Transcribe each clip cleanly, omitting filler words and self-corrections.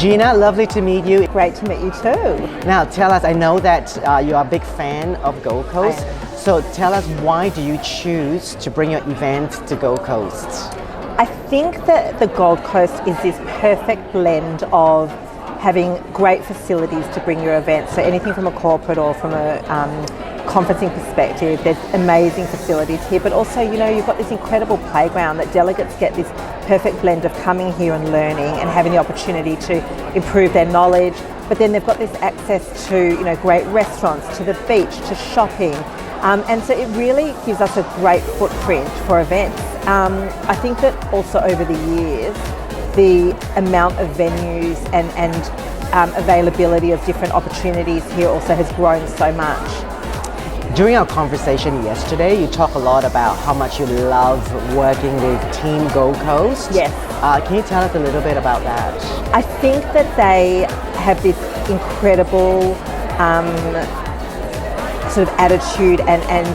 Gina, lovely to meet you. Great to meet you too. Now tell us, I know that you are a big fan of Gold Coast, so tell us, why do you choose to bring your event to Gold Coast? I think that the Gold Coast is this perfect blend of having great facilities to bring your events, so anything from a corporate or from a conferencing perspective, there's amazing facilities here, but also, you know, you've got this incredible playground that delegates get this perfect blend of coming here and learning and having the opportunity to improve their knowledge, but then they've got this access to, you know, great restaurants, to the beach, to shopping, and so it really gives us a great footprint for events. I think that also over the years, the amount of venues and availability of different opportunities here also has grown so much. During our conversation yesterday, you talk a lot about how much you love working with Team Gold Coast. Yes. Can you tell us a little bit about that? I think that they have this incredible sort of attitude, and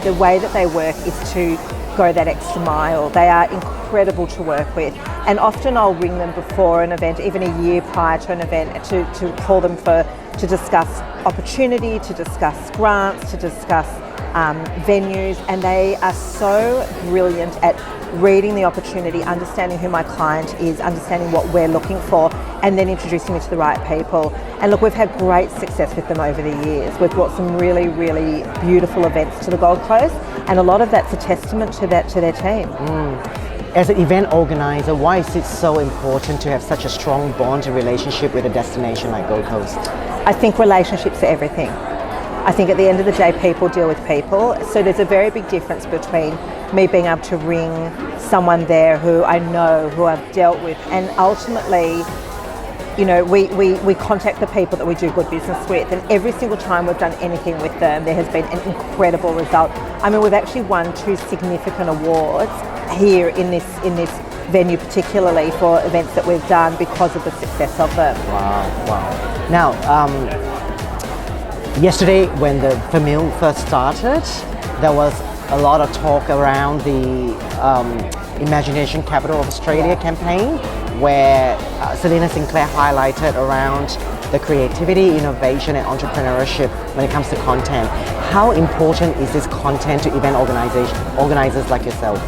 the way that they work is to go that extra mile. They are incredible to work with, and often I'll ring them before an event, even a year prior to an event, to call them to discuss opportunity, to discuss grants, to discuss venues, and they are so brilliant at reading the opportunity, understanding who my client is, understanding what we're looking for, and then introducing me to the right people. And look, we've had great success with them over the years. We've brought some really, really beautiful events to the Gold Coast, and a lot of that's a testament to their team. As an event organizer, why is it so important to have such a strong bond and relationship with a destination like Gold Coast? I think relationships are everything. I think at the end of the day, people deal with people. So there's a very big difference between me being able to ring someone there who I know, who I've dealt with, and ultimately, you know, we contact the people that we do good business with, and every single time we've done anything with them, there has been an incredible result. I mean, we've actually won 2 significant awards here in this venue, particularly for events that we've done because of the success of them. Wow. Now, yesterday when the Famil first started, there was a lot of talk around the Imagination Capital of Australia campaign, where Selena Sinclair highlighted around the creativity, innovation and entrepreneurship when it comes to content. How important is this content to event organizers like yourself?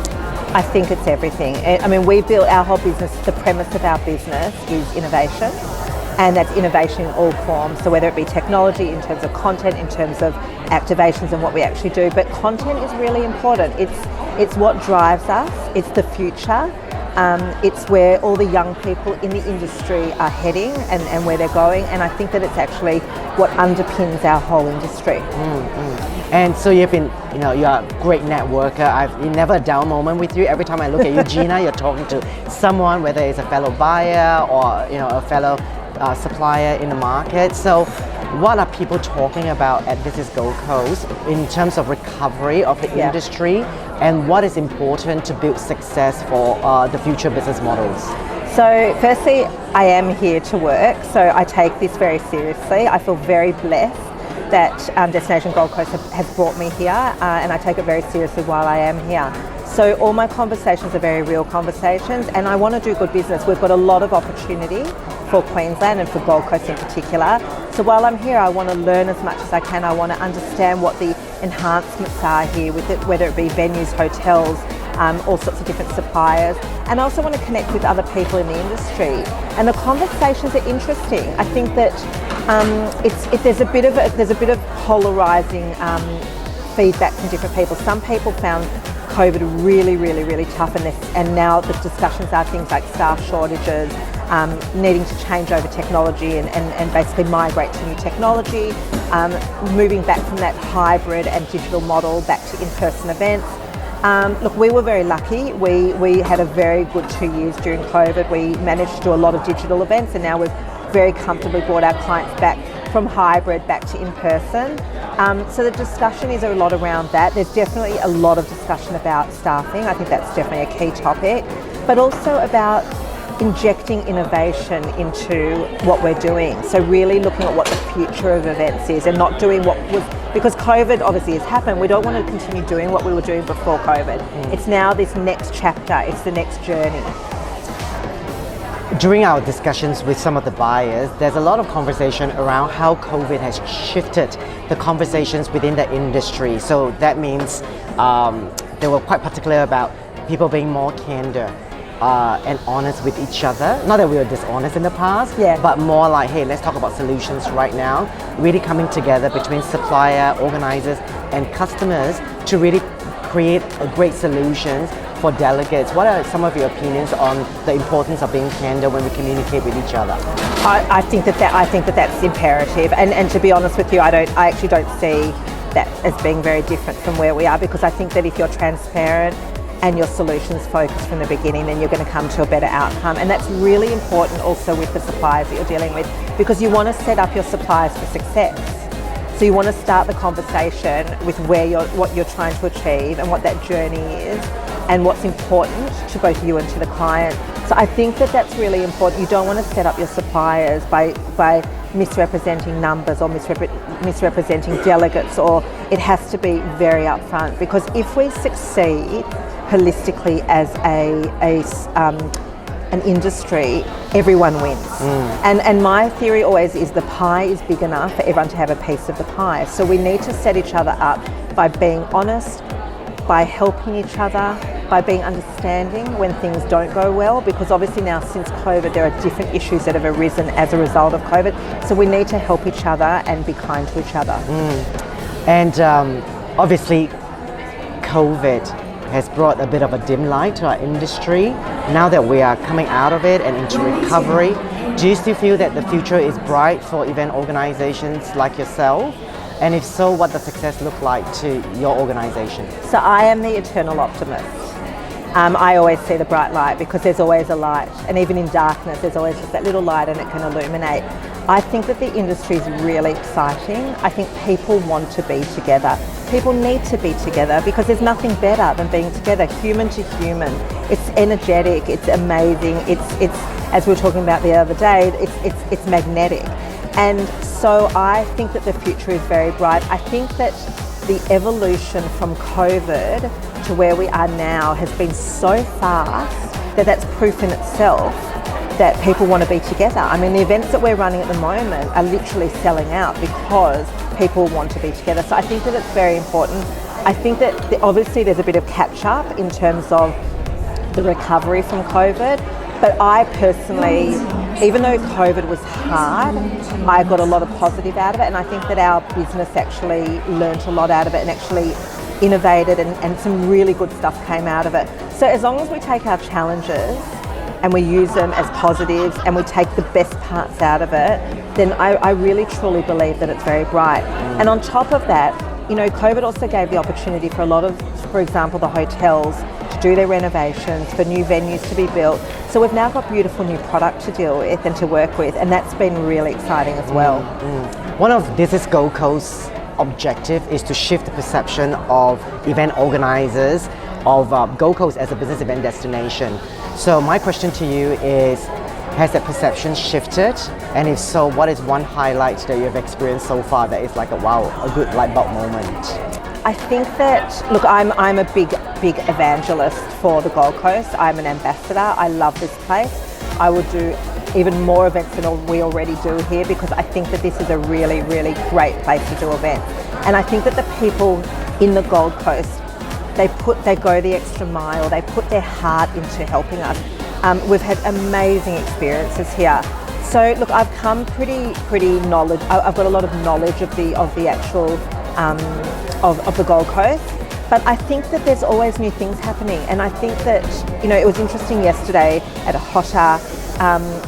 I think it's everything. I mean, we built our whole business, the premise of our business is innovation, and that's innovation in all forms. So whether it be technology, in terms of content, in terms of activations and what we actually do, but content is really important. It's what drives us, it's the future. It's where all the young people in the industry are heading and where they're going, and I think that it's actually what underpins our whole industry. And so you've been, you know, you're a great networker. I've never a down moment with you. Every time I look at you, Gina, you're talking to someone, whether it's a fellow buyer or, you know, a fellow supplier in the market. So what are people talking about at This is Gold Coast in terms of recovery of the industry, and what is important to build success for the future business models? So firstly, I am here to work, so I take this very seriously. I feel very blessed that Destination Gold Coast has brought me here, and I take it very seriously while I am here. So all my conversations are very real conversations, and I want to do good business. We've got a lot of opportunity for Queensland and for Gold Coast in particular. So while I'm here, I want to learn as much as I can. I want to understand what the enhancements are here, with it, whether it be venues, hotels, all sorts of different suppliers. And I also want to connect with other people in the industry. And the conversations are interesting. I think that there's a bit of polarising feedback from different people. Some people found COVID really, really, really tough, and now the discussions are things like staff shortages, needing to change over technology and basically migrate to new technology, moving back from that hybrid and digital model back to in-person events. Look, we were very lucky. We had a very good 2 years during COVID. We managed to do a lot of digital events, and now we've very comfortably brought our clients back from hybrid back to in-person. So the discussion is a lot around that. There's definitely a lot of discussion about staffing. I think that's definitely a key topic, but also about injecting innovation into what we're doing. So really looking at what the future of events is, and not doing what was, because COVID obviously has happened, we don't want to continue doing what we were doing before COVID. It's now this next chapter, it's the next journey. during our discussions with some of the buyers, there's a lot of conversation around how COVID has shifted the conversations within the industry. So that means they were quite particular about people being more candid and honest with each other. Not that we were dishonest in the past, Yeah. but more like, hey, let's talk about solutions right now. Really coming together between supplier, organizers, and customers to really create a great solutions for delegates. What are some of your opinions on the importance of being candid when we communicate with each other? I think that's imperative, and to be honest with you, I actually don't see that as being very different from where we are, because I think that if you're transparent and your solutions focused from the beginning, then you're going to come to a better outcome. And that's really important also with the suppliers that you're dealing with, because you want to set up your suppliers for success. So you want to start the conversation with what you're trying to achieve and what that journey is and what's important to both you and to the client. So I think that that's really important. You don't want to set up your suppliers by misrepresenting numbers or misrepresenting delegates, or it has to be very upfront, because if we succeed holistically as an industry, everyone wins. And my theory always is the pie is big enough for everyone to have a piece of the pie. So we need to set each other up by being honest, by helping each other, by being understanding when things don't go well, because obviously now since COVID there are different issues that have arisen as a result of COVID. So we need to help each other and be kind to each other. And obviously COVID has brought a bit of a dim light to our industry. Now that we are coming out of it and into recovery, do you still feel that the future is bright for event organizations like yourself? And if so, what does success look like to your organization? So I am the eternal optimist. I always see the bright light, because there's always a light, and even in darkness there's always just that little light and it can illuminate. I think that the industry is really exciting. I think people want to be together. People need to be together, because there's nothing better than being together, human to human. It's energetic, it's amazing, it's as we were talking about the other day, it's magnetic. And so I think that the future is very bright. I think that the evolution from COVID to where we are now has been so fast that that's proof in itself that people want to be together. I mean, the events that we're running at the moment are literally selling out because people want to be together. So I think that it's very important. I think that obviously there's a bit of catch up in terms of the recovery from COVID, but I personally, even though COVID was hard, I got a lot of positive out of it, and I think that our business actually learnt a lot out of it and actually innovated, and some really good stuff came out of it. So as long as we take our challenges and we use them as positives and we take the best parts out of it, then I really truly believe that it's very bright. And on top of that, you know, COVID also gave the opportunity for a lot of, for example, the hotels to do their renovations, for new venues to be built. So we've now got beautiful new product to deal with and to work with, and that's been really exciting as well. One of This is Gold Coast's objective is to shift the perception of event organizers of Gold Coast as a business event destination. So my question to you is, has that perception shifted? And if so, what is one highlight that you've experienced so far that is like a good light bulb moment? I think that, look, I'm a big evangelist for the Gold Coast. I'm an ambassador. I love this place. I will do even more events than we already do here, because I think that this is a really, really great place to do events. And I think that the people in the Gold Coast, they go the extra mile. They put their heart into helping us. We've had amazing experiences here. So look, I've come pretty knowledge. I've got a lot of knowledge of the actual of the Gold Coast. But I think that there's always new things happening, and I think that, you know, it was interesting yesterday at a hotter.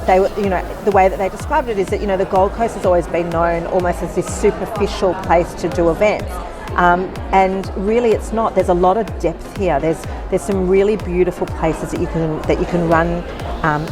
They were, you know, the way that they described it is that, you know, the Gold Coast has always been known almost as this superficial place to do events. And really it's not. There's a lot of depth here. There's some really beautiful places that you can run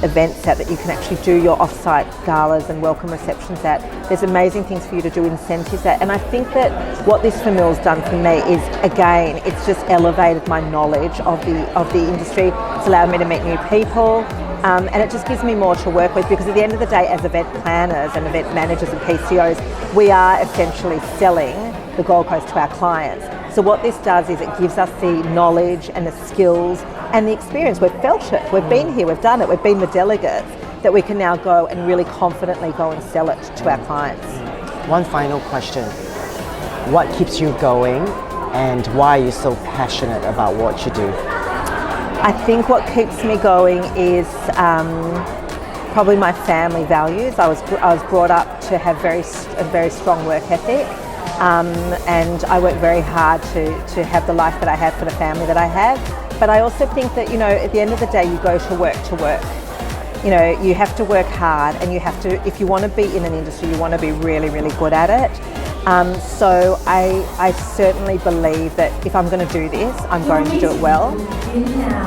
events at, that you can actually do your off-site galas and welcome receptions at. There's amazing things for you to do incentives at. And I think that what this for Mill's done for me is, again, it's just elevated my knowledge of the industry. It's allowed me to meet new people. And it just gives me more to work with, because at the end of the day, as event planners and event managers and PCOs, we are essentially selling the Gold Coast to our clients. So what this does is it gives us the knowledge and the skills and the experience. We've felt it, we've been here, we've done it, we've been the delegates. that we can now go and really confidently go and sell it to our clients. One final question. What keeps you going and why are you so passionate about what you do? I think what keeps me going is probably my family values. I was brought up to have a very strong work ethic, and I work very hard to have the life that I have for the family that I have. But I also think that, you know, at the end of the day, you go to work to work. You know, you have to work hard, and you have to, if you want to be in an industry, you want to be really, really good at it. So I certainly believe that if I'm going to do this, I'm going to do it well.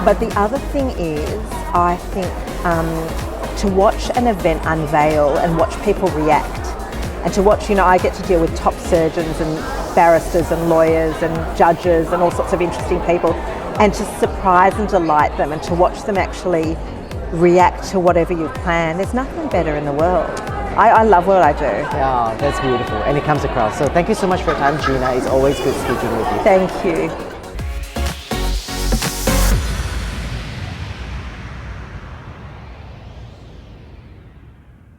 But the other thing is, I think to watch an event unveil and watch people react, and to watch, you know, I get to deal with top surgeons and barristers and lawyers and judges and all sorts of interesting people, and to surprise and delight them and to watch them actually react to whatever you've planned. There's nothing better in the world. I love what I do. Yeah, that's beautiful, and it comes across. So thank you so much for your time, Gina. It's always good speaking with you. Thank you.